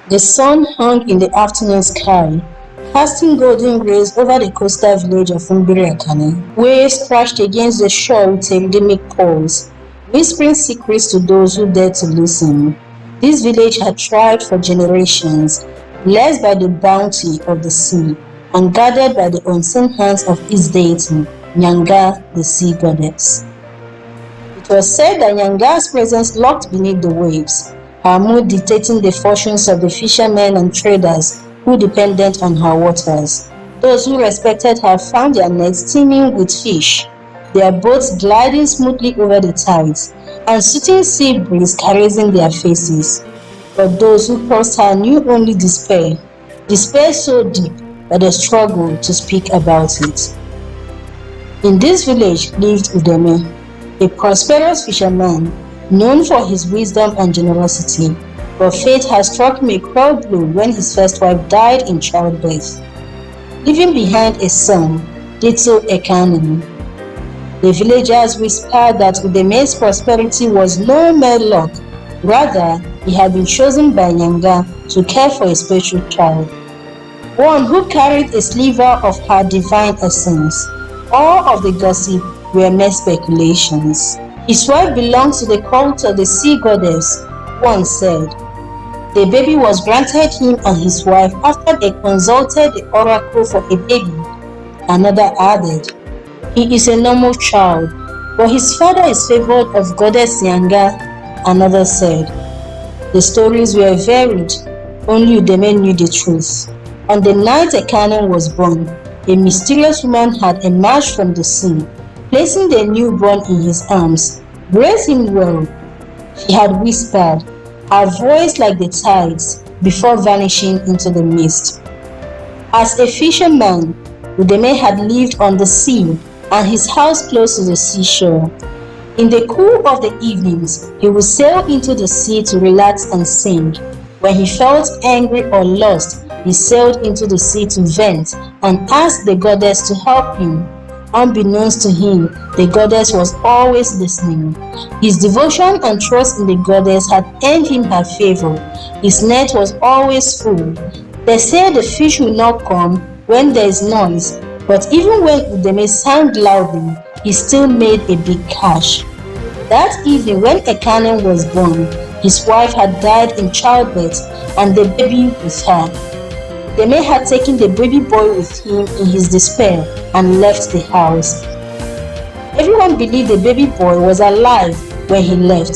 The sun hung in the afternoon sky, casting golden rays over the coastal village of Umbiriakane. Waves crashed against the shore with a rhythmic pulse, whispering secrets to those who dared to listen. This village had thrived for generations, blessed by the bounty of the sea, and guarded by the unseen hands of its deity, Nyanga, the sea goddess. It was said that Nyanga's presence lurked beneath the waves, her mood dictating the fortunes of the fishermen and traders who depended on her waters. Those who respected her found their nets teeming with fish, their boats gliding smoothly over the tides, and soothing sea breeze caressing their faces. But those who crossed her knew only despair, despair so deep that they struggled to speak about it. In this village lived Udeme, a prosperous fisherman known for his wisdom and generosity, but fate had struck him a cruel blow when his first wife died in childbirth, leaving behind a son, Ditso Ekanim. The villagers whispered that Udeme's prosperity was no mere luck, rather he had been chosen by Nyanga to care for a special child, one who carried a sliver of her divine essence. All of the gossip were mere speculations. His wife belonged to the cult of the sea goddess, one said. The baby was granted him and his wife after they consulted the oracle for a baby. Another added, he is a normal child, but his father is favored of goddess Nyanga. Another said. The stories were varied, only Udeme knew the truth. On the night Ekane was born, a mysterious woman had emerged from the sea, placing the newborn in his arms. Brace him well, she had whispered, her voice like the tides, before vanishing into the mist. As a fisherman, Udeme had lived on the sea and his house close to the seashore. In the cool of the evenings, he would sail into the sea to relax and sing. When he felt angry or lost, he sailed into the sea to vent and asked the goddess to help him. Unbeknownst to him, the goddess was always listening. His devotion and trust in the goddess had earned him her favor. His net was always full. They say the fish will not come when there is noise, but even when Udeme sang loudly, he still made a big catch. That evening when Ekane was born, his wife had died in childbirth and the baby with her. Udeme had taken the baby boy with him in his despair and left the house. Everyone believed the baby boy was alive when he left.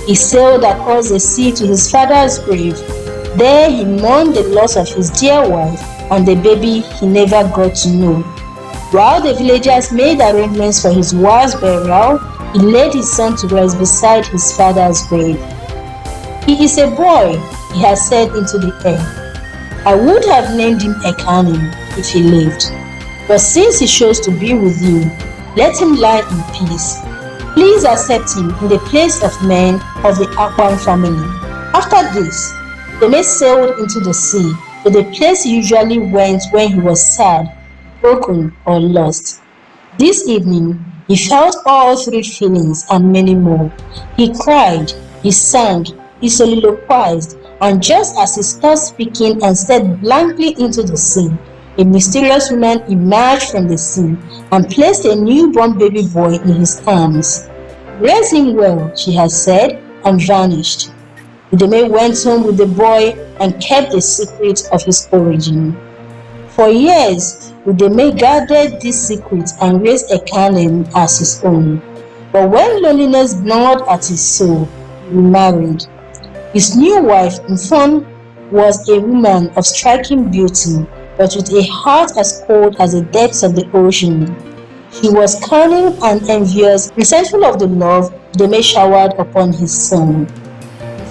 He sailed across the sea to his father's grave. There he mourned the loss of his dear wife and the baby he never got to know. While the villagers made arrangements for his wife's burial, he laid his son to rest beside his father's grave. He is a boy, he had said into the air. I would have named him Ekanim if he lived. But since he chose to be with you, let him lie in peace. Please accept him in the place of men of the Akwan family. After this, Udeme sailed into the sea to the place he usually went when he was sad, broken, or lost. This evening, he felt all three feelings and many more. He cried, he sang, he soliloquized, and just as he stopped speaking and stared blankly into the sea, a mysterious woman emerged from the sea and placed a newborn baby boy in his arms. Raise him well, she had said, and vanished. Udeme went home with the boy and kept the secret of his origin. For years, Udeme guarded this secret and raised Ekane as his own. But when loneliness gnawed at his soul, he remarried. His new wife, Mfon, was a woman of striking beauty, but with a heart as cold as the depths of the ocean. She was cunning and envious, resentful of the love Udeme showered upon his son.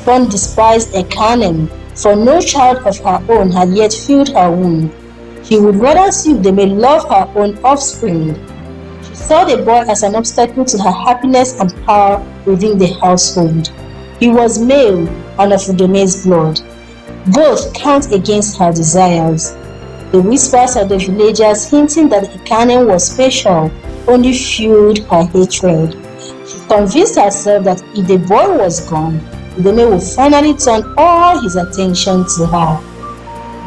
Mfon despised Ekane, for no child of her own had yet filled her womb. She would rather see Udeme love her own offspring. She saw the boy as an obstacle to her happiness and power within the household. He was male and of Udeme's blood. Both count against her desires. The whispers of the villagers hinting that Ekane was special only fueled her hatred. She convinced herself that if the boy was gone, Udeme would finally turn all his attention to her.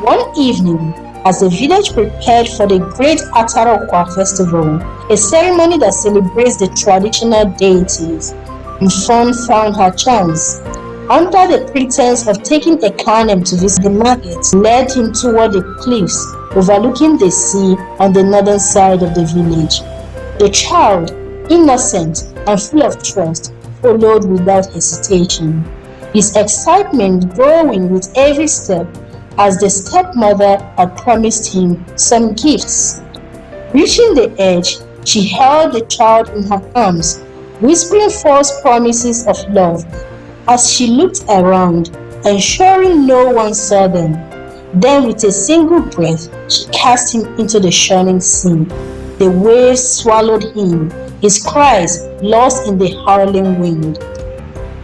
One evening, as the village prepared for the great Atarokwa festival, a ceremony that celebrates the traditional deities, Mfon found her chance. Under the pretense of taking a canem to visit the market, led him toward the cliffs overlooking the sea on the northern side of the village. The child, innocent and full of trust, followed without hesitation, his excitement growing with every step as the stepmother had promised him some gifts. Reaching the edge, she held the child in her arms, whispering false promises of love as she looked around, ensuring no one saw them. Then with a single breath, she cast him into the churning sea. The waves swallowed him, his cries lost in the howling wind.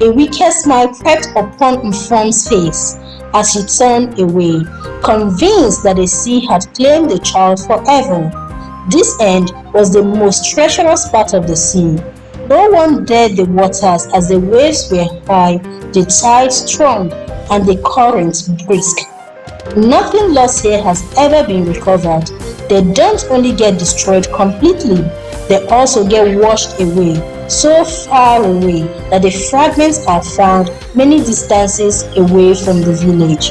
A wicked smile crept upon Mfon's face as he turned away, convinced that the sea had claimed the child forever. This end was the most treacherous part of the sea. No one dared the waters as the waves were high, the tide strong, and the current brisk. Nothing lost here has ever been recovered. They don't only get destroyed completely, they also get washed away, so far away that the fragments are found many distances away from the village.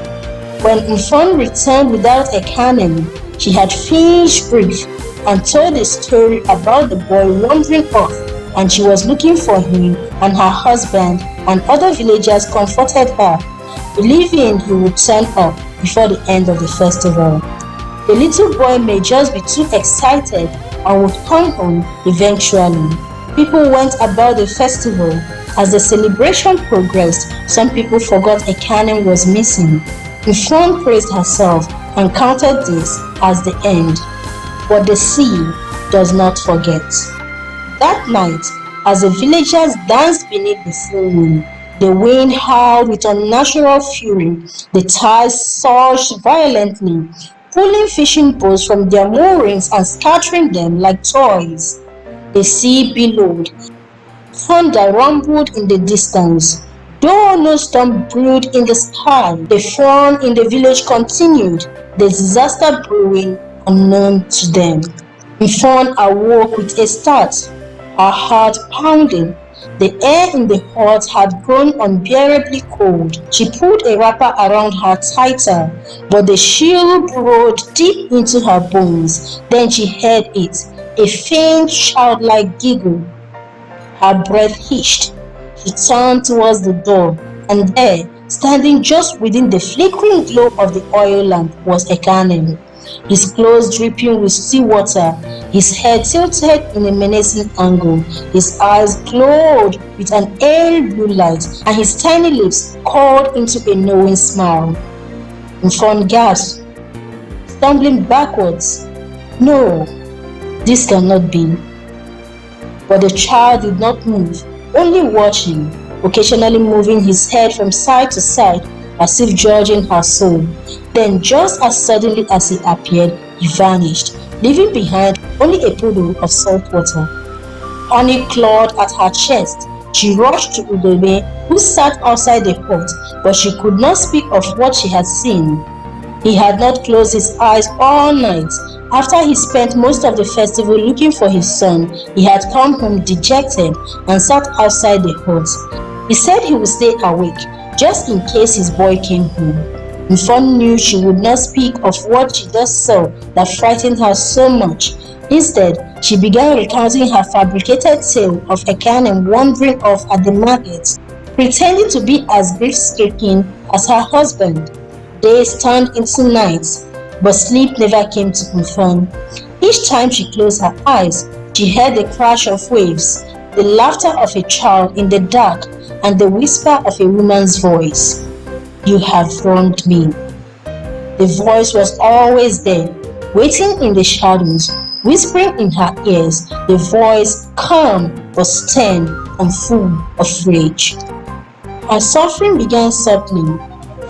When Mfon returned without a canem, she had finished grief and told a story about the boy wandering off, and she was looking for him, and her husband and other villagers comforted her, believing he would turn up before the end of the festival. The little boy may just be too excited and would come home eventually. People went about the festival. As the celebration progressed, some people forgot a canem was missing. Mfon praised herself and counted this as the end. But the sea does not forget. That night, as the villagers danced beneath the full moon, the wind howled with unnatural fury, the tides surged violently, pulling fishing boats from their moorings and scattering them like toys. The sea billowed, thunder rumbled in the distance. Though no storm brewed in the sky, the fun in the village continued, the disaster brewing unknown to them. Mfon awoke with a start, her heart pounding. The air in the hut had grown unbearably cold. She pulled a wrapper around her tighter, but the chill burrowed deep into her bones. Then she heard it, a faint childlike giggle. Her breath hitched. She turned towards the door, and there, standing just within the flickering glow of the oil lamp, was a canem. His clothes dripping with seawater, his head tilted in a menacing angle, his eyes glowed with an airy blue light, and his tiny lips curled into a knowing smile. Mfon gasped, stumbling backwards. No, this cannot be. But the child did not move, only watching, occasionally moving his head from side to side as if judging her soul. Then just as suddenly as he appeared, he vanished, leaving behind only a pool of salt water. Panic clawed at her chest. She rushed to Udeme, who sat outside the hut, but she could not speak of what she had seen. He had not closed his eyes all night. After he spent most of the festival looking for his son, he had come home dejected and sat outside the hut. He said he would stay awake, just in case his boy came home. Mfon knew she would not speak of what she just saw that frightened her so much. Instead, she began recounting her fabricated tale of a canem wandering off at the market, pretending to be as grief-stricken as her husband. Days turned into nights, but sleep never came to Mfon. Each time she closed her eyes, she heard the crash of waves, the laughter of a child in the dark, and the whisper of a woman's voice. You have wronged me. The voice was always there, waiting in the shadows, whispering in her ears, the voice calm but stern and full of rage. Her suffering began subtly.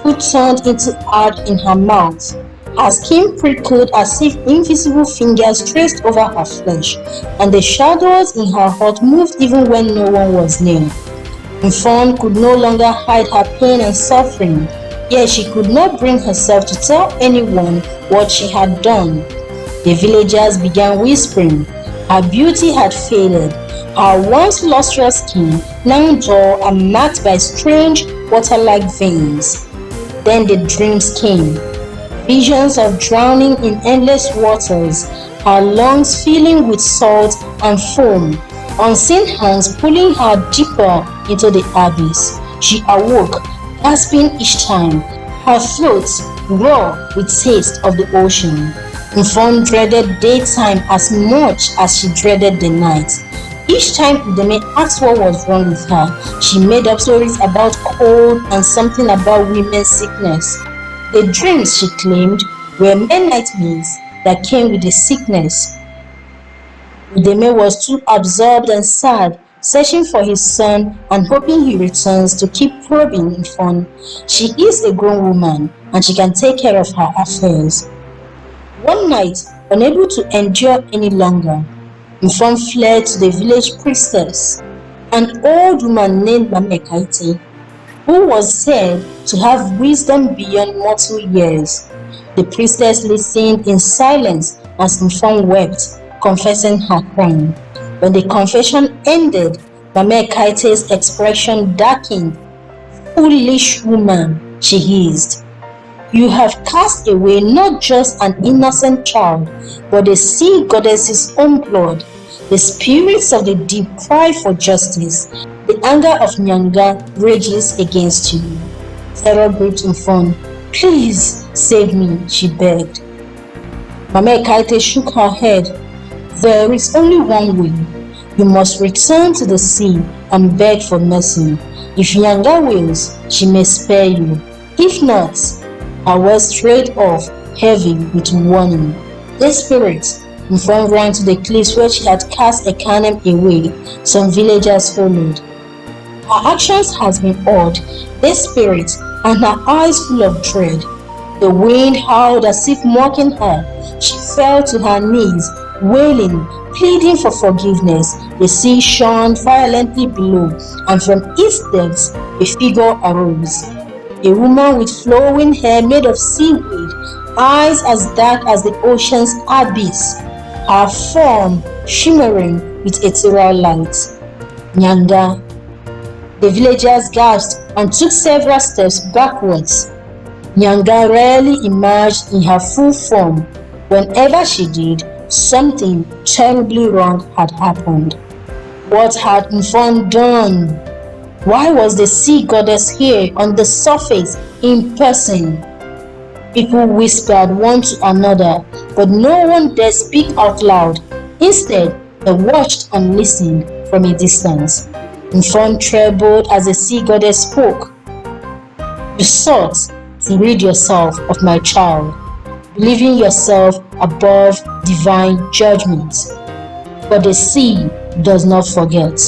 Food turned into ash in her mouth. Her skin prickled as if invisible fingers traced over her flesh, and the shadows in her hut moved even when no one was near. Mfon could no longer hide her pain and suffering, yet she could not bring herself to tell anyone what she had done. The villagers began whispering. Her beauty had faded, her once lustrous skin now dull and marked by strange water-like veins. Then the dreams came, visions of drowning in endless waters, her lungs filling with salt and foam, unseen hands pulling her deeper into the abyss. She awoke, gasping each time, her throat raw with taste of the ocean. Mfon dreaded daytime as much as she dreaded the night. Each time Udeme asked what was wrong with her, she made up stories about cold and something about women's sickness. The dreams, she claimed, were mere nightmares that came with the sickness. Udeme was too absorbed and sad, searching for his son and hoping he returns to keep probing Mfon. She is a grown woman and she can take care of her affairs. One night, unable to endure any longer, Mfon fled to the village priestess, an old woman named Mamekaite, who was said to have wisdom beyond mortal years. The priestess listened in silence as Mfon wept, confessing her crime. When the confession ended, Mamekaite's expression darkened. "Foolish woman," she hissed. "You have cast away not just an innocent child, but the sea goddess's own blood. The spirits of the deep cry for justice. The anger of Nyanga rages against you." Terror gripped Mfon. "Please save me," she begged. Mamekaite shook her head. "There is only one way. You must return to the sea and beg for mercy. If Nyanga wills, she may spare you. If not," her words straight off, heavy with warning. Desperate, Mfon ran to the cliffs where she had cast Ekanem away. Some villagers followed. Her actions had been odd, desperate, and her eyes full of dread. The wind howled as if mocking her. She fell to her knees, wailing, pleading for forgiveness. The sea shone violently below, and from its depths a figure arose. A woman with flowing hair made of seaweed, eyes as dark as the ocean's abyss, her form shimmering with ethereal light. Nyanga. The villagers gasped and took several steps backwards. Nyanga rarely emerged in her full form. Whenever she did, something terribly wrong had happened. What had Mfon done? Why was the sea goddess here on the surface in person? People whispered one to another, but no one dared speak out loud. Instead, they watched and listened from a distance. Mfon trembled as the sea goddess spoke. "You sought to rid yourself of my child, believing yourself above divine judgment. But the sea does not forget,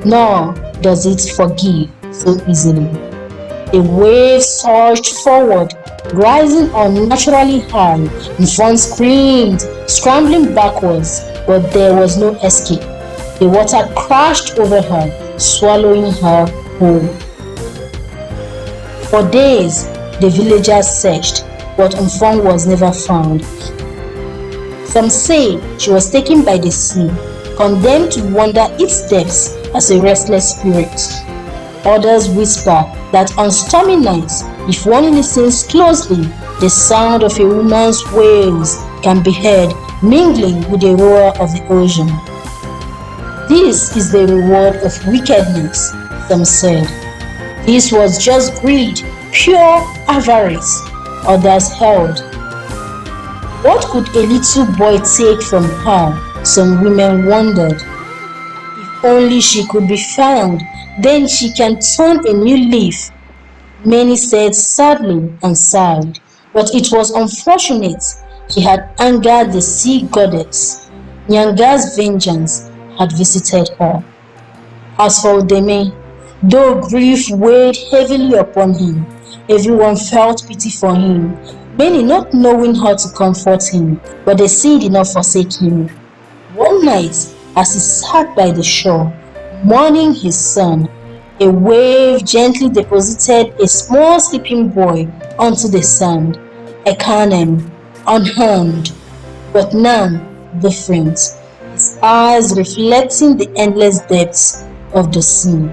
nor does it forgive so easily." The waves surged forward, rising unnaturally high. Mfon screamed, scrambling backwards, but there was no escape. The water crashed over her, swallowing her whole. For days, the villagers searched, but Mfon was never found. Some say she was taken by the sea, condemned to wander its depths as a restless spirit. Others whisper that on stormy nights, if one listens closely, the sound of a woman's wails can be heard mingling with the roar of the ocean. This is the reward of wickedness, some said. This was just greed, pure avarice, others held. What could a little boy take from her? Some women wondered. If only she could be found, then she can turn a new leaf. Many said sadly and sighed, but it was unfortunate she had angered the sea goddess. Nyanga's vengeance had visited her. As for Udeme, though grief weighed heavily upon him, everyone felt pity for him, many not knowing how to comfort him, but the sea did not forsake him. One night, as he sat by the shore, mourning his son, A wave gently deposited a small sleeping boy onto the sand, a Canaan, unharmed, but now different, his eyes reflecting the endless depths of the sea.